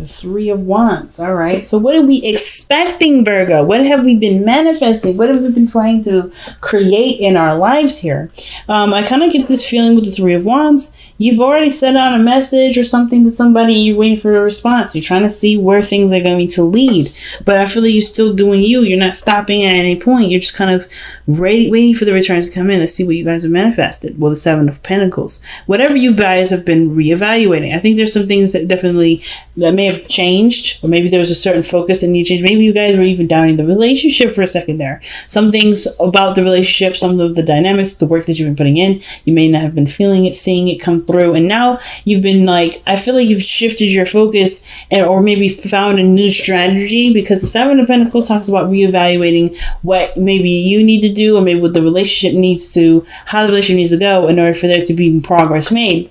The Three of Wands. All right. So what are we expecting, Virgo? What have we been manifesting? What have we been trying to create in our lives here? I kind of get this feeling with the Three of Wands. You've already sent out a message or something to somebody. You're waiting for a response. You're trying to see where things are going to lead. But I feel like you're still doing you. You're not stopping at any point. You're just kind of waiting for the returns to come in. Let's see what you guys have manifested. Well, the Seven of Pentacles. Whatever you guys have been reevaluating. I think there's some things that may have changed. Or maybe there was a certain focus that needed to change. Maybe you guys were even doubting the relationship for a second there. Some things about the relationship, some of the dynamics, the work that you've been putting in, you may not have been feeling it, seeing it come through, and now you've been like, I feel like you've shifted your focus or maybe found a new strategy, because the Seven of Pentacles talks about reevaluating what maybe you need to do, or maybe what the relationship needs to, how the relationship needs to go in order for there to be progress made.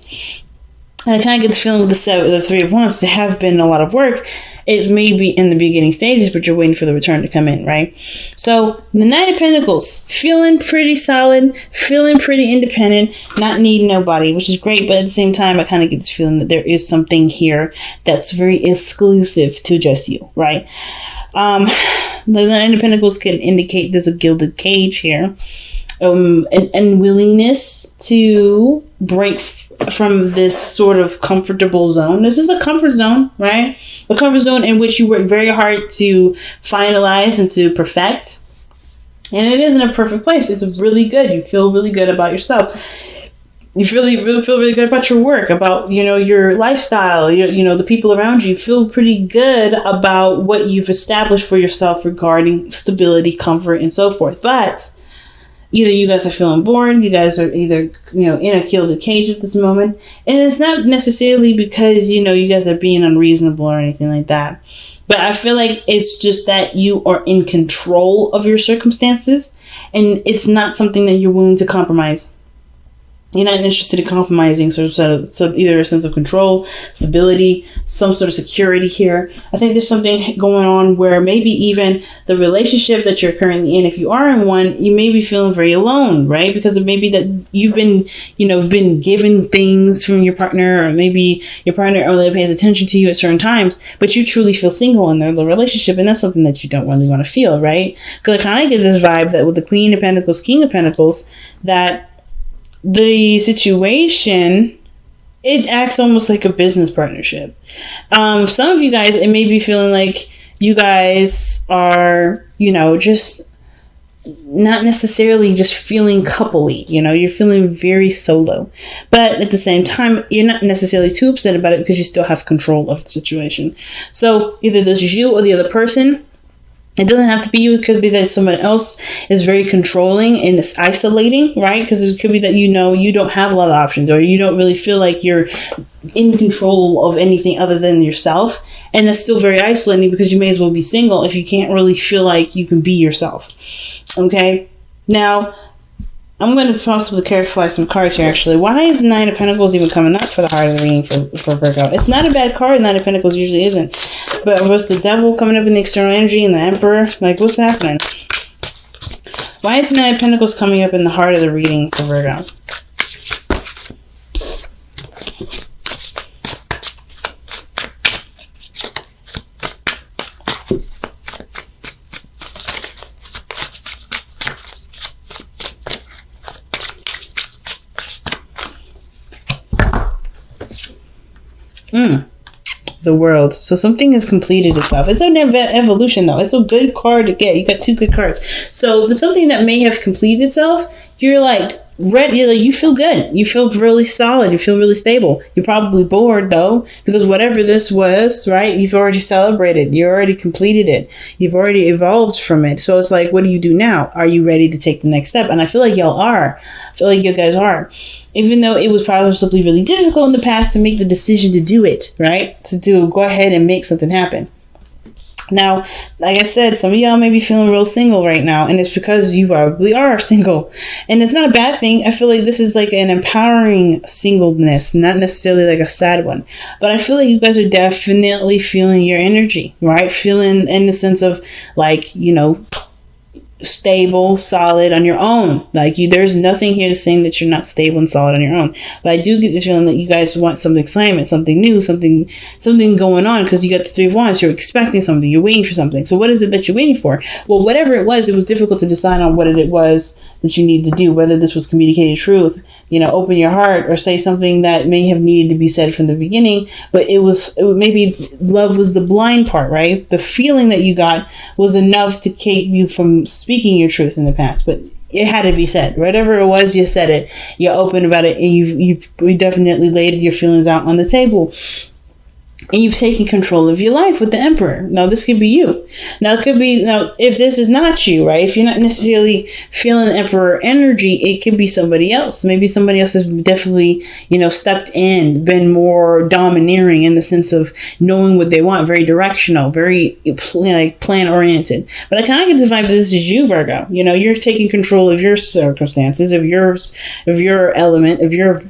And I kind of get the feeling with the Three of Wands, there have been a lot of work. It may be in the beginning stages, but you're waiting for the return to come in, right? So the Nine of Pentacles, feeling pretty solid, feeling pretty independent, not needing nobody, which is great. But at the same time, I kind of get this feeling that there is something here that's very exclusive to just you, right? The Nine of Pentacles can indicate there's a gilded cage here. An unwillingness to break from this sort of comfortable zone. This is a comfort zone, right? A comfort zone in which you work very hard to finalize and to perfect. And it isn't a perfect place. It's really good. You feel really good about yourself. You feel really good about your work, about, your lifestyle, the people around you. You feel pretty good about what you've established for yourself regarding stability, comfort, and so forth. But either you guys are feeling bored, you guys are either, in a gilded cage at this moment. And it's not necessarily because, you guys are being unreasonable or anything like that. But I feel like it's just that you are in control of your circumstances, and it's not something that you're willing to compromise. You're not interested in compromising, so either a sense of control, stability, some sort of security here. I think there's something going on where maybe even the relationship that you're currently in, if you are in one, you may be feeling very alone, right? Because it may be that you've been, been given things from your partner, or maybe your partner only pays attention to you at certain times, but you truly feel single in the relationship, and that's something that you don't really want to feel, right? Because I kind of get this vibe that with the Queen of Pentacles, King of Pentacles, that the situation, it acts almost like a business partnership. Some of you guys, it may be feeling like you guys are, just not necessarily just feeling coupley. You're feeling very solo. But at the same time, you're not necessarily too upset about it because you still have control of the situation. So either this is you or the other person. It doesn't have to be you. It could be that someone else is very controlling and it's isolating, right? Because it could be that you don't have a lot of options, or you don't really feel like you're in control of anything other than yourself. And that's still very isolating, because you may as well be single if you can't really feel like you can be yourself. Okay? Now, I'm going to possibly clarify some cards here, actually. Why is the Nine of Pentacles even coming up for the heart of the reading for Virgo? It's not a bad card. Nine of Pentacles usually isn't. But with the Devil coming up in the external energy and the Emperor, what's happening? Why is the Nine of Pentacles coming up in the heart of the reading for Virgo? The World. So something has completed itself. It's an evolution, though. It's a good card to get. You got two good cards. So there's something that may have completed itself. You're like ready. You feel good. You feel really solid. You feel really stable. You're probably bored, though, because whatever this was, right, you've already celebrated. You already completed it. You've already evolved from it. So it's like, what do you do now? Are you ready to take the next step? And I feel like y'all are. I feel like you guys are. Even though it was possibly really difficult in the past to make the decision to do it, right? To go ahead and make something happen. Now, like I said, some of y'all may be feeling real single right now, and it's because you probably are single. And it's not a bad thing. I feel like this is like an empowering singleness, not necessarily like a sad one. But I feel like you guys are definitely feeling your energy, right? Feeling in the sense of stable, solid on your own. Like there's nothing here saying that you're not stable and solid on your own. But I do get the feeling that you guys want some excitement, something new, something going on, because you got the Three of Wands. You're expecting something. You're waiting for something. So what is it that you're waiting for? Well, whatever it was difficult to decide on what it was that you need to do. Whether this was communicated truth, open your heart, or say something that may have needed to be said from the beginning. But maybe love was the blind part, right? The feeling that you got was enough to keep you from speaking your truth in the past, but it had to be said. Whatever it was, you said it. You're open about it, and you definitely laid your feelings out on the table. And you've taken control of your life with the Emperor. Now, this could be you. Now, if this is not you, right? If you're not necessarily feeling the Emperor energy, it could be somebody else. Maybe somebody else has definitely, stepped in, been more domineering in the sense of knowing what they want, very directional, very plan oriented. But I kind of get the vibe that this is you, Virgo. You're taking control of your circumstances, of your element, of your,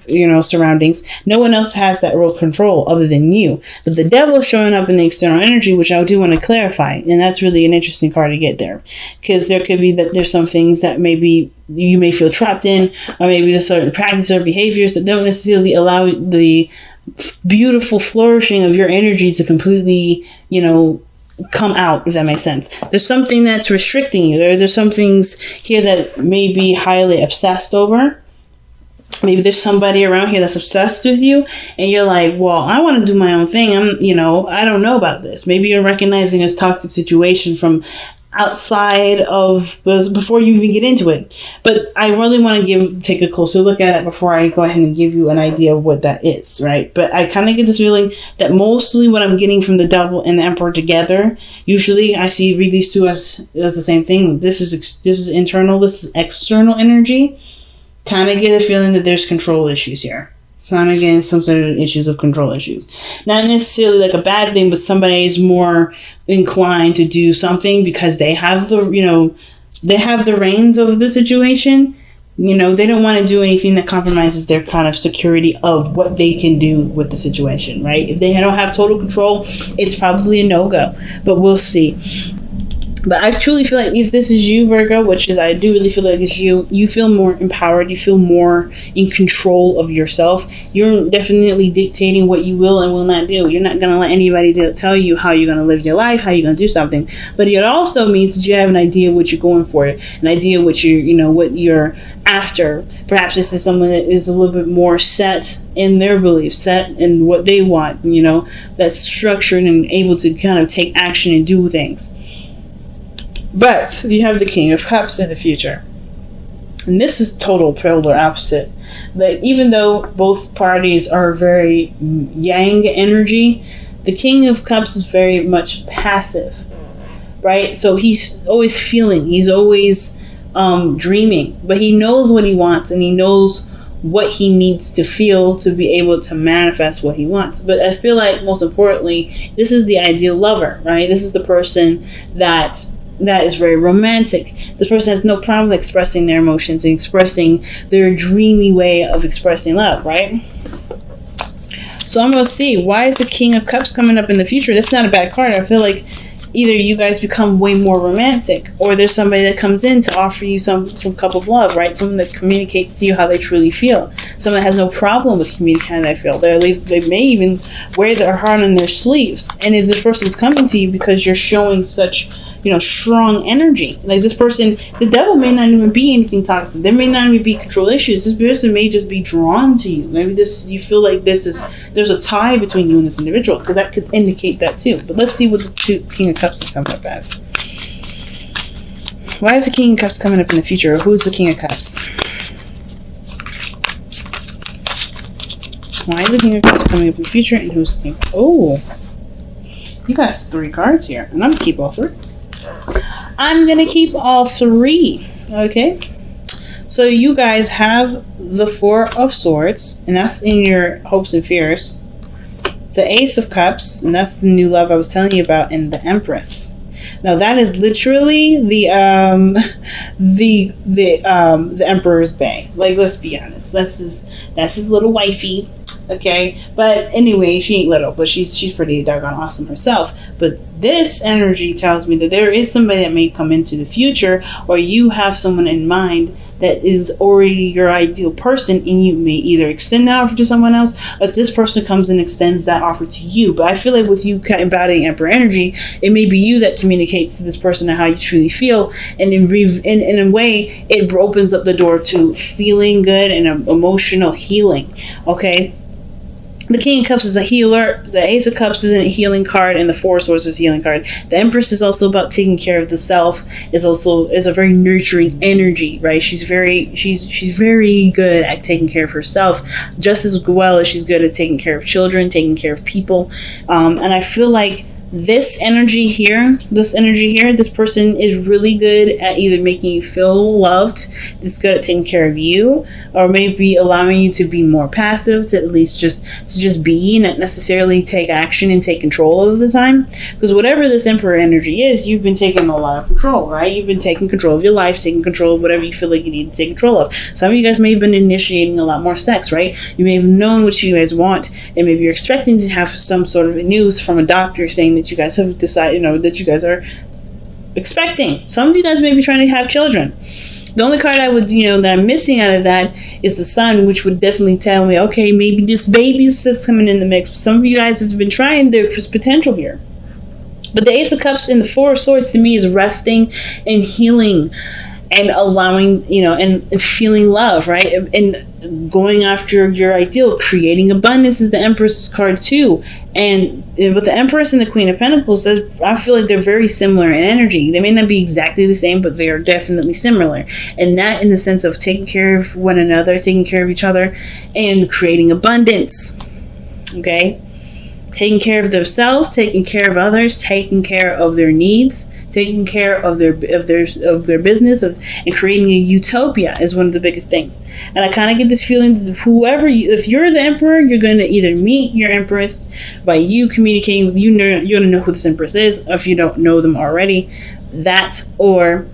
surroundings. No one else has that real control other than you. But the devil is showing up in the external energy, which I do want to clarify. And that's really an interesting card to get there. Because there could be that there's some things that maybe you may feel trapped in, or maybe there's certain practices or behaviors that don't necessarily allow the beautiful flourishing of your energy to completely, come out, if that makes sense. There's something that's restricting you. There's some things here that may be highly obsessed over. Maybe there's somebody around here that's obsessed with you, and you're like, well, I want to do my own thing. I don't know about this. Maybe you're recognizing this toxic situation from outside of before you even get into it. But I really want to take a closer look at it before I go ahead and give you an idea of what that is, right? But I kind of get this feeling that mostly what I'm getting from the devil and the Emperor together, usually I read these two as the same thing. This is internal, this is external energy. Kind of get a feeling that there's control issues here. So I'm getting some sort of issues of control issues. Not necessarily like a bad thing, but somebody is more inclined to do something because they have the reins over the situation. They don't want to do anything that compromises their kind of security of what they can do with the situation, right? If they don't have total control, it's probably a no-go. But we'll see. But I truly feel like if this is you, Virgo, I do really feel like it's you feel more empowered. You feel more in control of yourself. You're definitely dictating what you will and will not do. You're not going to let anybody tell you how you're going to live your life, how you're going to do something. But it also means that you have an idea of what you're going for, an idea of what you're after. Perhaps this is someone that is a little bit more set in their beliefs, set in what they want, that's structured and able to kind of take action and do things. But you have the King of Cups in the future. And this is total polar opposite. But even though both parties are very yang energy, the King of Cups is very much passive, right? So he's always feeling, he's always dreaming, but he knows what he wants and he knows what he needs to feel to be able to manifest what he wants. But I feel like most importantly, this is the ideal lover, right? This is the person that is very romantic. This person has no problem expressing their emotions and expressing their dreamy way of expressing love, right? So I'm going to see, why is the King of Cups coming up in the future? That's not a bad card. I feel like either you guys become way more romantic, or there's somebody that comes in to offer you some cup of love, right? Someone that communicates to you how they truly feel. Someone that has no problem with communicating how they feel. They may even wear their heart on their sleeves. And if this person's coming to you because you're showing such strong energy, like this person, the devil may not even be anything toxic. There may not even be control issues. This person may just be drawn to you. Maybe you feel like there's a tie between you and this individual, because that could indicate that too. But let's see what the King of Cups is coming up as. Why is the King of Cups coming up in the future? Or who's the King of Cups? Why is the King of Cups coming up in the future, and who's the King? Oh, you got 3 cards here, and I'm gonna keep all 3. I'm going to keep all 3, okay? So you guys have the 4 of Swords, and that's in your hopes and fears. The Ace of Cups, and that's the new love I was telling you about, and the Empress. Now that is literally the Emperor's Bay. Like, let's be honest. That's his little wifey. okay? But anyway, she ain't little, but she's pretty doggone awesome herself. But this energy tells me that there is somebody that may come into the future, or you have someone in mind that is already your ideal person, and you may either extend that offer to someone else, or this person comes and extends that offer to you. But I feel like with you embodying Emperor energy, it may be you that communicates to this person how you truly feel, and in a way, it opens up the door to feeling good and emotional healing. Okay. The King of Cups is a healer. The Ace of Cups is a healing card, and the Four of Swords is a healing card. The Empress is also about taking care of the self. Is a very nurturing energy, right? She's very good at taking care of herself, just as well as she's good at taking care of children, taking care of people. And I feel like this energy here, this person is really good at either making you feel loved, it's good at taking care of you, or maybe allowing you to be more passive, to at least just be, not necessarily take action and take control of the time. Because whatever this Emperor energy is, you've been taking a lot of control, right? You've been taking control of your life, taking control of whatever you feel like you need to take control of. Some of you guys may have been initiating a lot more sex, right? You may have known what you guys want, and maybe you're expecting to have some sort of news from a doctor saying that you guys have decided, that you guys are expecting. Some of you guys may be trying to have children. The only card I would, that I'm missing out of that is the Sun, which would definitely tell me, okay, maybe this baby's just coming in the mix. Some of you guys have been trying, there's potential here. But the Ace of Cups and the Four of Swords to me is resting and healing and allowing, and feeling love, right? And going after your ideal, creating abundance is the Empress card too. And with the Empress and the Queen of Pentacles, I feel like they're very similar in energy. They may not be exactly the same, but they are definitely similar. And that in the sense of taking care of one another, taking care of each other, and creating abundance. Okay? Taking care of themselves, taking care of others, taking care of their needs, taking care of their business, and creating a utopia is one of the biggest things. And I kind of get this feeling that if you're the Emperor, you're going to either meet your Empress by you communicating with you're going to know who this Empress is, if you don't know them already. Or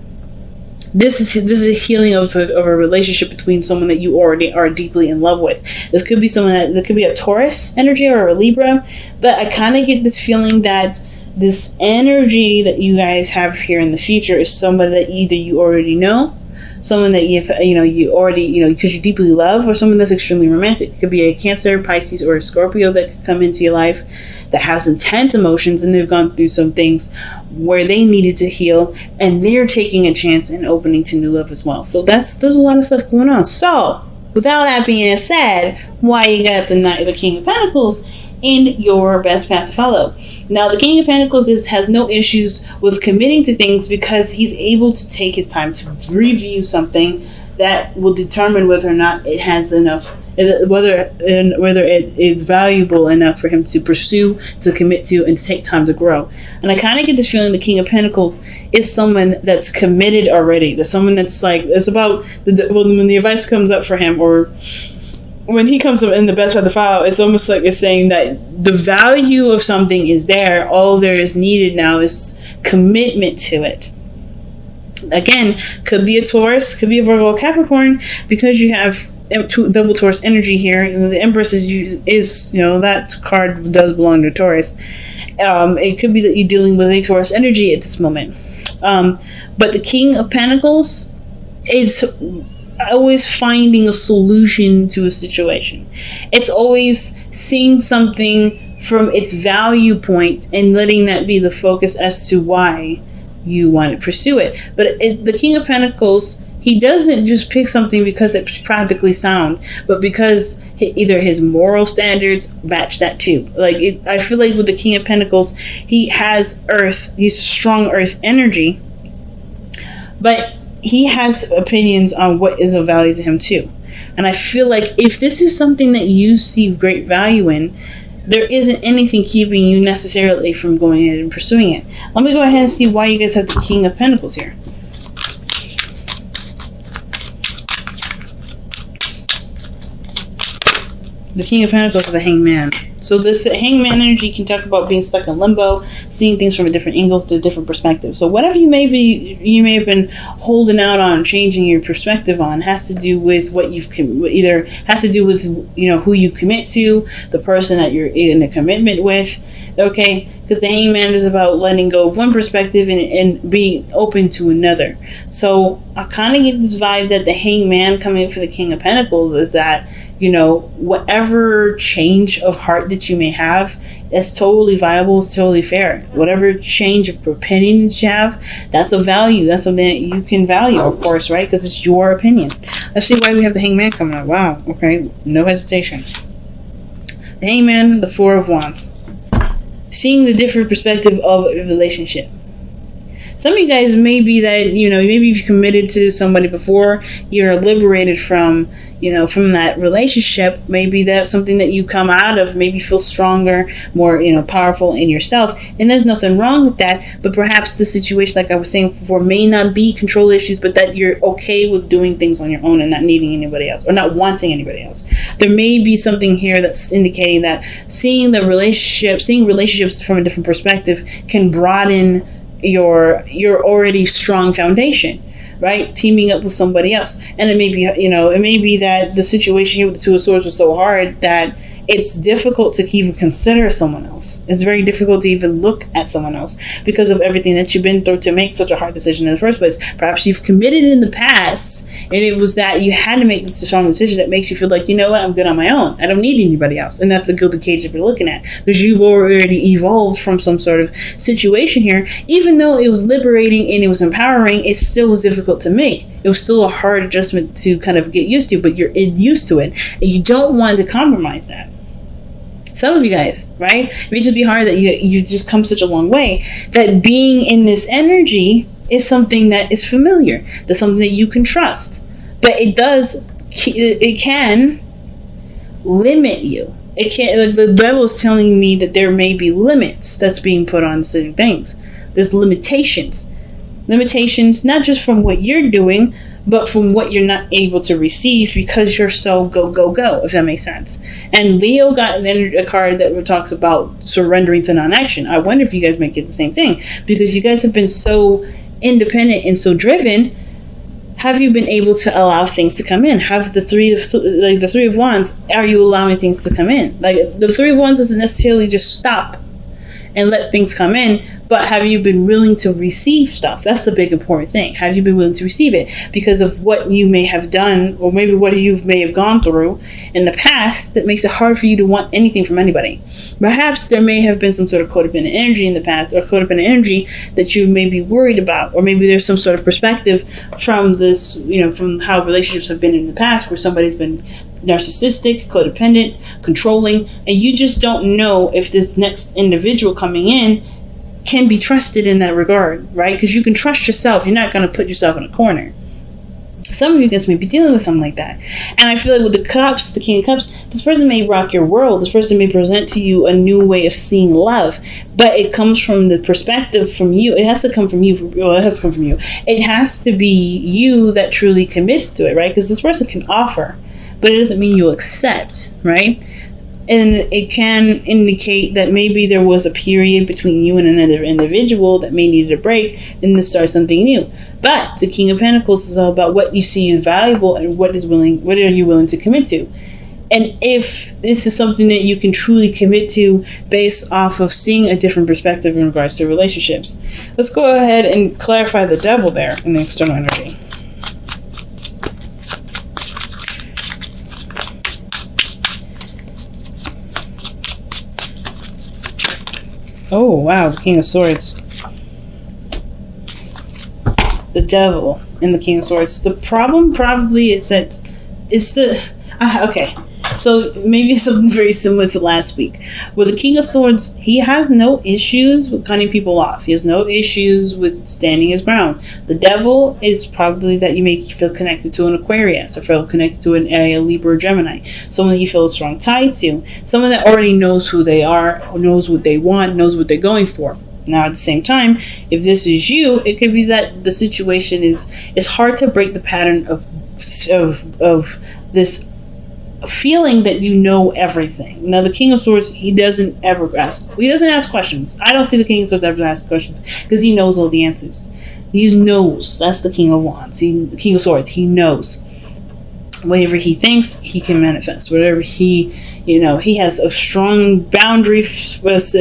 this is a healing of a relationship between someone that you already are deeply in love with. This could be someone that could be a Taurus energy or a Libra, but I kind of get this feeling that this energy that you guys have here in the future is somebody that either you already know, someone that you already because you deeply love, or someone that's extremely romantic. It could be a Cancer, Pisces, or a Scorpio that could come into your life that has intense emotions, and they've gone through some things where they needed to heal, and they're taking a chance and opening to new love as well. So there's a lot of stuff going on. So without that being said, why you got the King of Pentacles in your best path to follow. Now, the King of Pentacles has no issues with committing to things because he's able to take his time to review something that will determine whether or not it has enough, whether it is valuable enough for him to pursue, to commit to, and to take time to grow. And I kind of get this feeling the King of Pentacles is someone that's committed already. There's someone that's like, it's about when the advice comes up for him, or when he comes up in the best path to follow, it's almost like it's saying that the value of something is there. All there is needed now is commitment to it. Again, could be a Taurus, could be a Virgo, Capricorn, because you have double Taurus energy here. And the Empress is that card does belong to Taurus. It could be that you're dealing with a Taurus energy at this moment. But the King of Pentacles is always finding a solution to a situation. It's always seeing something from its value point and letting that be the focus as to why you want to pursue it. But the King of Pentacles, he doesn't just pick something because it's practically sound, but because either his moral standards match that too. I feel like with the King of Pentacles, he has earth, he's strong earth energy, but he has opinions on what is of value to him too. And I feel like if this is something that you see great value in, there isn't anything keeping you necessarily from going ahead and pursuing it. Let me go ahead and see why you guys have the King of Pentacles here. The King of Pentacles is the Hanged Man. So this hangman energy can talk about being stuck in limbo, seeing things from a different angles to a different perspective. So whatever you may have been holding out on, changing your perspective on, has to do with what you've either has to do with who you commit to, the person that you're in a commitment with. Okay, because the hangman is about letting go of one perspective and being open to another. So I kind of get this vibe that the hangman coming for the King of Pentacles is that, whatever change of heart that you may have, that's totally viable, it's totally fair. Whatever change of opinion that you have, that's a value. That's something that you can value, of course, right? Because it's your opinion. Let's see why we have the hangman coming up. Wow, okay, no hesitation. The hangman, the Four of Wands. Seeing the different perspective of a relationship. Some of you guys may be that, maybe you've committed to somebody before, you're liberated from that relationship. Maybe that's something that you come out of, maybe feel stronger, more, powerful in yourself. And there's nothing wrong with that. But perhaps the situation, like I was saying before, may not be control issues, but that you're okay with doing things on your own and not needing anybody else or not wanting anybody else. There may be something here that's indicating that seeing relationships from a different perspective can broaden your already strong foundation, right? Teaming up with somebody else. And it may be that the situation here with the Two of Swords was so hard that it's difficult to even consider someone else. It's very difficult to even look at someone else because of everything that you've been through to make such a hard decision in the first place. Perhaps you've committed in the past and it was that you had to make this strong decision that makes you feel like, I'm good on my own. I don't need anybody else. And that's the gilded cage that you're looking at, because you've already evolved from some sort of situation here. Even though it was liberating and it was empowering, it still was difficult to make. It was still a hard adjustment to kind of get used to, but you're used to it and you don't want to compromise that. Some of you guys, right? It may just be hard that you just come such a long way that being in this energy is something that is familiar. That's something that you can trust. But it can limit you. It can't. The devil is telling me that there may be limits that's being put on certain things. There's limitations. Limitations not just from what you're doing, but from what you're not able to receive because you're so go, if that makes sense. And Leo got a card that talks about surrendering to non-action. I wonder if you guys might get the same thing, because you guys have been so independent and so driven. Have you been able to allow things to come in? Have the Three of Wands, are you allowing things to come in? Like the Three of Wands doesn't necessarily just stop and let things come in, but have you been willing to receive stuff? That's the big important thing. Have you been willing to receive it because of what you may have done, or maybe what you may have gone through in the past that makes it hard for you to want anything from anybody? Perhaps there may have been some sort of codependent energy in the past, or codependent energy that you may be worried about, or maybe there's some sort of perspective from this, from how relationships have been in the past where somebody's been narcissistic, codependent, controlling, and you just don't know if this next individual coming in can be trusted in that regard, right? Because you can trust yourself. You're not going to put yourself in a corner. Some of you guys may be dealing with something like that. And I feel like with the Cups, the King of Cups, this person may rock your world. This person may present to you a new way of seeing love. But it comes from the perspective from you. It has to come from you. Well, it has to come from you. It has to be you that truly commits to it, right? Because this person can offer, but it doesn't mean you'll accept, right? And it can indicate that maybe there was a period between you and another individual that may need a break and to start something new. But the King of Pentacles is all about what you see as valuable and what are you willing to commit to. And if this is something that you can truly commit to based off of seeing a different perspective in regards to relationships. Let's go ahead and clarify the devil there in the external energy. Oh, wow, the King of Swords. The devil and the King of Swords. The problem probably is that it's the... okay, so maybe something very similar to last week. With the King of Swords, he has no issues with cutting people off. He has no issues with standing his ground. The devil is probably that you may feel connected to an Aquarius, or feel connected to a Libra or Gemini. Someone that you feel a strong tie to. Someone that already knows who they are, who knows what they want, knows what they're going for. Now, at the same time, if this is you, it could be that the situation is, it's hard to break the pattern of this feeling that you know everything. Now, the King of Swords, he doesn't ask questions. I don't see the King of Swords ever ask questions because he knows all the answers. He knows. That's the King of Wands. The King of Swords. He knows. Whatever he thinks, he can manifest. Whatever he has a strong boundary, fortress,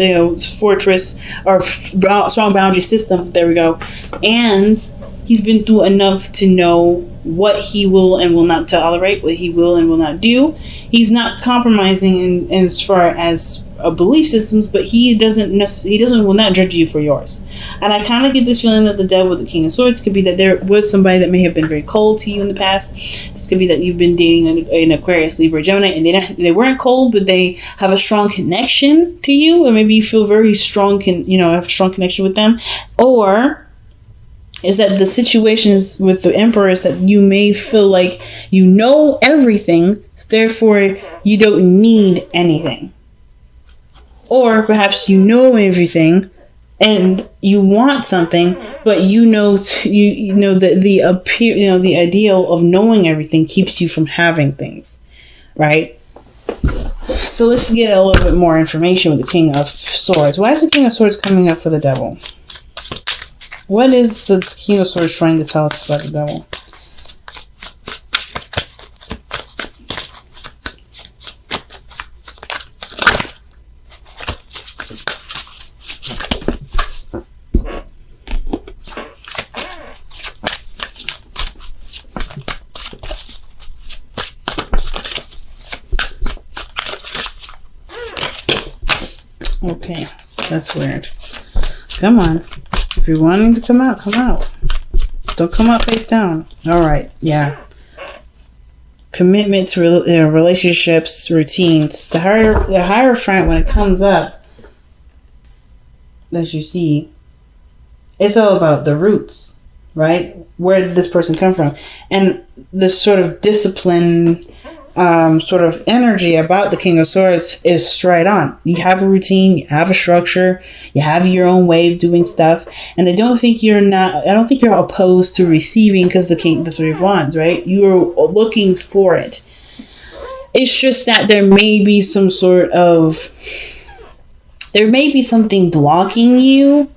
or strong boundary system. There we go. And he's been through enough to know what he will and will not tolerate, what he will and will not do. He's not compromising in as far as belief systems, but he will not judge you for yours. And I kind of get this feeling that the Devil with the King of Swords could be that there was somebody that may have been very cold to you in the past. This could be that you've been dating an Aquarius, Libra, Gemini, and they weren't cold, but they have a strong connection to you, or maybe you feel very strong, have a strong connection with them. Or is that the situations with the Emperor is that you may feel like you know everything, therefore you don't need anything. Or perhaps you know everything and you want something, but the ideal of knowing everything keeps you from having things, right? So let's get a little bit more information with the King of Swords. Why is the King of Swords coming up for the Devil? What is the King of Swords trying to tell us about the Devil? Okay, that's weird. Come on. If you're wanting to come out, come out. Don't come out face down. Alright, yeah. Commitment to relationships, routines. The Hierophant, when it comes up, as you see, it's all about the roots, right? Where did this person come from? And this sort of discipline, sort of energy about the King of Swords is straight on. You have a routine, you have a structure, you have your own way of doing stuff, and I don't think you're opposed to receiving, because the Three of Wands, right? You're looking for it. It's just that there may be something blocking you.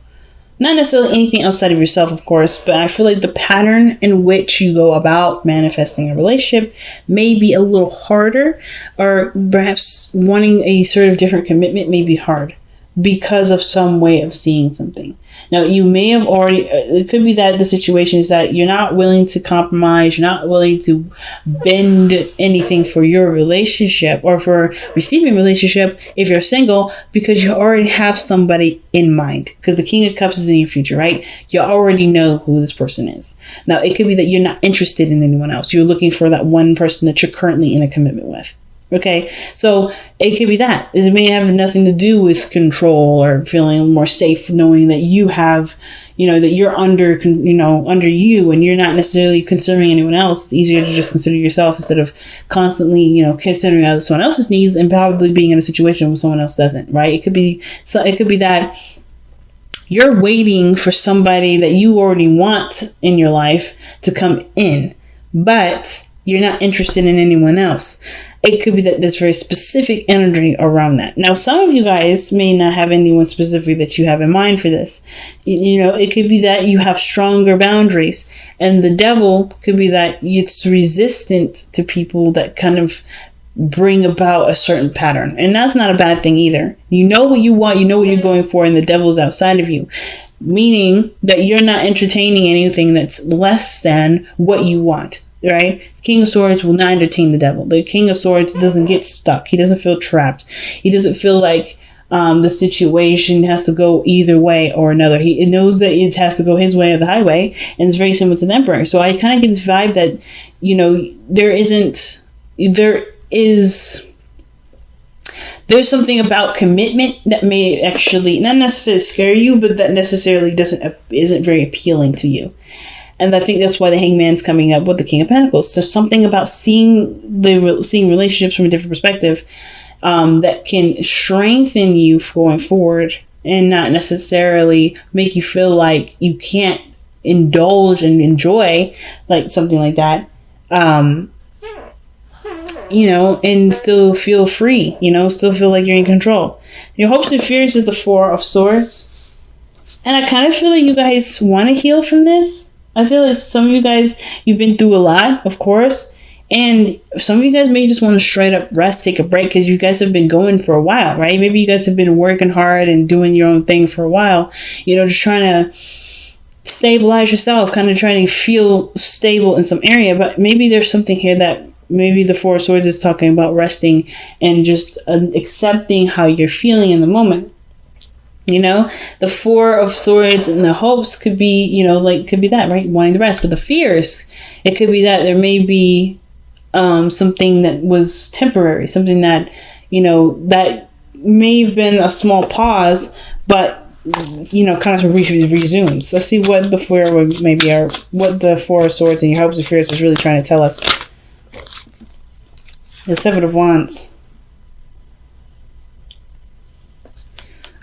Not necessarily anything outside of yourself, of course, but I feel like the pattern in which you go about manifesting a relationship may be a little harder, or perhaps wanting a sort of different commitment may be hard because of some way of seeing something. Now, you may have it could be that the situation is that you're not willing to compromise, you're not willing to bend anything for your relationship or for receiving a relationship if you're single, because you already have somebody in mind. Because the King of Cups is in your future, right? You already know who this person is. Now, it could be that you're not interested in anyone else. You're looking for that one person that you're currently in a commitment with. Okay, so it could be that. It may have nothing to do with control or feeling more safe knowing that you have, that you're under you and you're not necessarily considering anyone else. It's easier to just consider yourself instead of constantly, considering someone else's needs and probably being in a situation where someone else doesn't, right? It could be that you're waiting for somebody that you already want in your life to come in, but you're not interested in anyone else. It could be that there's very specific energy around that. Now, some of you guys may not have anyone specific that you have in mind for this. It could be that you have stronger boundaries, and the Devil could be that it's resistant to people that kind of bring about a certain pattern. And that's not a bad thing either. You know what you want, you know what you're going for, and the Devil's outside of you. Meaning that you're not entertaining anything that's less than what you want. Right? The King of Swords will not entertain the Devil. The King of Swords doesn't get stuck. He doesn't feel trapped. He doesn't feel like the situation has to go either way or another. He knows that it has to go his way or the highway, and it's very similar to the Emperor. So I kind of get this vibe that, there's something about commitment that may actually not necessarily scare you, but that necessarily isn't very appealing to you. And I think that's why the Hangman's coming up with the King of Pentacles. There's something about seeing relationships from a different perspective that can strengthen you going forward and not necessarily make you feel like you can't indulge and enjoy like something like that. and still feel free, still feel like you're in control. Your hopes and fears is the Four of Swords. And I kind of feel like you guys want to heal from this. I feel like some of you guys, you've been through a lot, of course. And some of you guys may just want to straight up rest, take a break, because you guys have been going for a while, right? Maybe you guys have been working hard and doing your own thing for a while, just trying to stabilize yourself, kind of trying to feel stable in some area. But maybe there's something here that maybe the Four of Swords is talking about resting and just accepting how you're feeling in the moment. The Four of Swords and the hopes could be, could be that, right? Wanting to rest. But the fears, it could be that there may be something that was temporary, something that, that may have been a small pause, but, kind of resumes. Let's see what the what the Four of Swords and your hopes and fears is really trying to tell us. The Seven of Wands.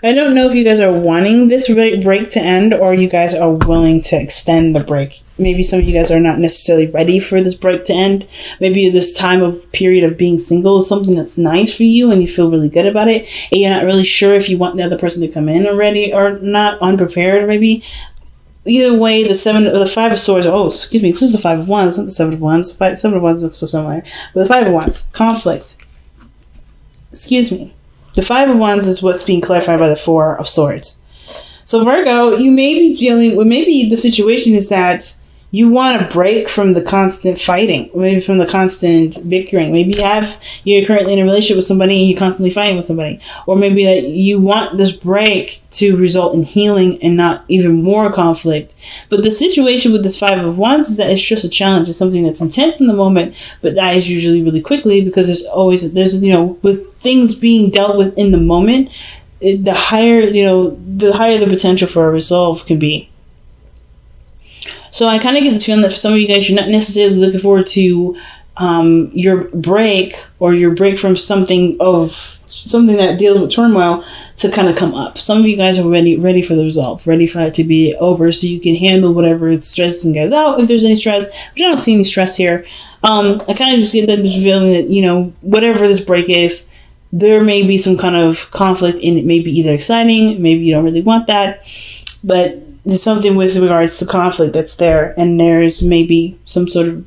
I don't know if you guys are wanting this break to end, or you guys are willing to extend the break. Maybe some of you guys are not necessarily ready for this break to end. Maybe this time of period of being single is something that's nice for you and you feel really good about it. And you're not really sure if you want the other person to come in already or not, unprepared maybe. Either way, the Five of Swords. Oh, excuse me. This is the Five of Wands, not the Seven of Wands. Seven of Wands looks so similar. But the Five of Wands, conflict. Excuse me. The Five of Wands is what's being clarified by the Four of Swords. So Virgo, you may be dealing with, maybe the situation is that you want a break from the constant fighting, maybe from the constant bickering. Maybe you're currently in a relationship with somebody and you're constantly fighting with somebody. Or maybe that you want this break to result in healing and not even more conflict. But the situation with this Five of Wands is that it's just a challenge. It's something that's intense in the moment, but dies usually really quickly because with things being dealt with in the moment, the higher the potential for a resolve can be. So I kind of get this feeling that for some of you guys, you're not necessarily looking forward to your break from something that deals with turmoil to kind of come up. Some of you guys are ready for the resolve, ready for it to be over, so you can handle whatever is stressing you guys out if there's any stress. But I don't see any stress here. I kind of just get this feeling that whatever this break is, there may be some kind of conflict, and it may be either exciting, maybe you don't really want that, but there's something with regards to conflict that's there, and there's maybe some sort of,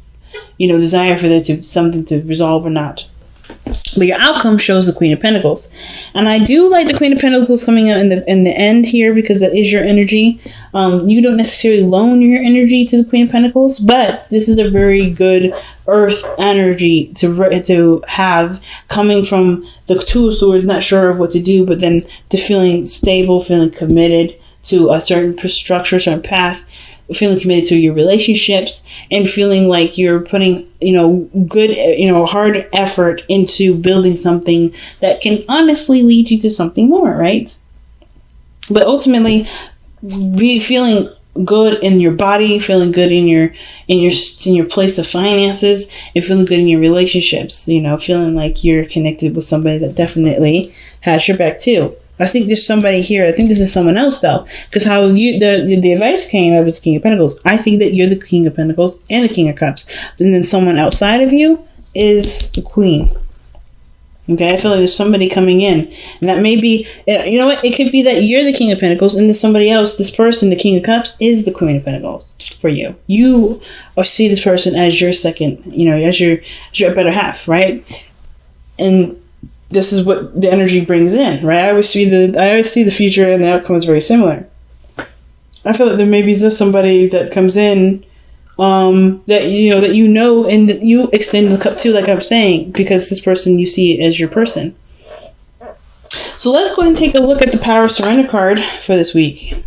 desire for there to something to resolve or not. But your outcome shows the Queen of Pentacles, and I do like the Queen of Pentacles coming out in the end here, because that is your energy. You don't necessarily loan your energy to the Queen of Pentacles, but this is a very good earth energy to have, coming from the Two of Swords, not sure of what to do, but then to feeling stable, feeling committed to a certain structure, certain path, feeling committed to your relationships, and feeling like you're putting, good, hard effort into building something that can honestly lead you to something more, right? But ultimately, be feeling good in your body, feeling good in your place of finances, and feeling good in your relationships. Feeling like you're connected with somebody that definitely has your back too. I think there's somebody here. I think this is someone else though, because how the advice came, I was the King of Pentacles. I think that you're the King of Pentacles and the King of Cups, and then someone outside of you is the Queen. Okay, I feel like there's somebody coming in, and that may be, you know what? It could be that you're the King of Pentacles, and there's somebody else. This person, the King of Cups, is the Queen of Pentacles for you. You see this person as your second, as your better half, right? And this is what the energy brings in, right? I always see the future, and the outcome is very similar. I feel like there may be somebody that comes in and that you extend the cup to, like I'm saying, because this person, you see it as your person. So let's go ahead and take a look at the Power of Surrender card for this week.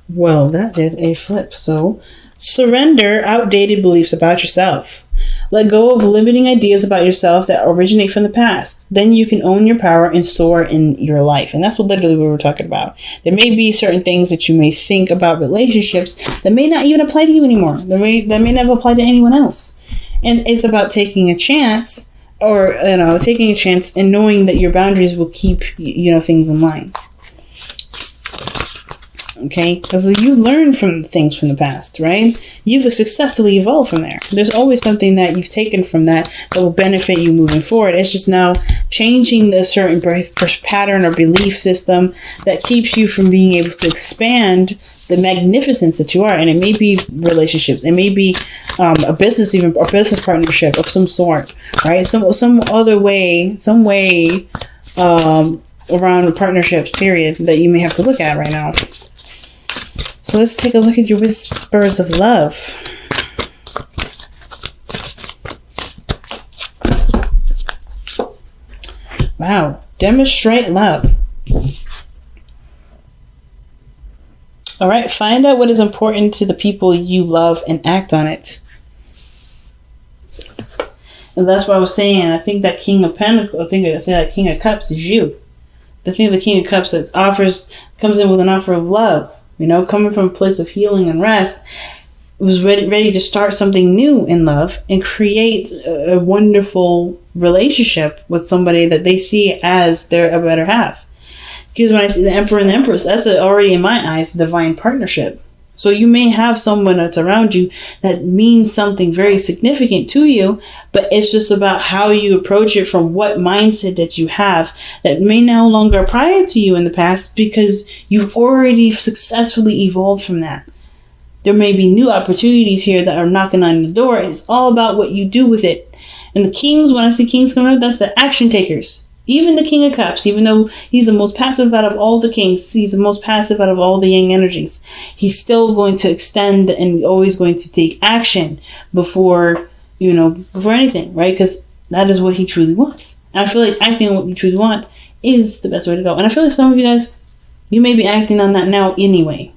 Well, that did a flip. So, surrender outdated beliefs about yourself. Let go of limiting ideas about yourself that originate from the past. Then you can own your power and soar in your life. And that's literally what we're talking about. There may be certain things that you may think about relationships that may not even apply to you anymore. That may never apply to anyone else. And it's about taking a chance, and knowing that your boundaries will keep, things in line. Okay, because you learn from things from the past, right? You've successfully evolved from there. There's always something that you've taken from that will benefit you moving forward. It's just now changing the certain pattern or belief system that keeps you from being able to expand the magnificence that you are. And it may be relationships, it may be a business, even a business partnership of some sort, right? Some other way, some way around partnerships, period, that you may have to look at right now. So let's take a look at your whispers of love. Wow. Demonstrate love. All right. Find out what is important to the people you love and act on it. And that's what I was saying. I think that King of Pentacles, I think that King of Cups is you. The thing of the King of Cups that comes in with an offer of love, coming from a place of healing and rest, was ready to start something new in love and create a wonderful relationship with somebody that they see as their a better half. Because when I see the Emperor and the Empress, that's already in my eyes, divine partnership. So you may have someone that's around you that means something very significant to you, but it's just about how you approach it from what mindset that you have that may no longer apply to you in the past because you've already successfully evolved from that. There may be new opportunities here that are knocking on the door. It's all about what you do with it. And the kings, when I see kings coming up, that's the action takers. Even the King of Cups, even though he's the most passive out of all the kings, he's the most passive out of all the yang energies, he's still going to extend and always going to take action before anything, right? Because that is what he truly wants. And I feel like acting on what you truly want is the best way to go. And I feel like some of you guys, you may be acting on that now anyway.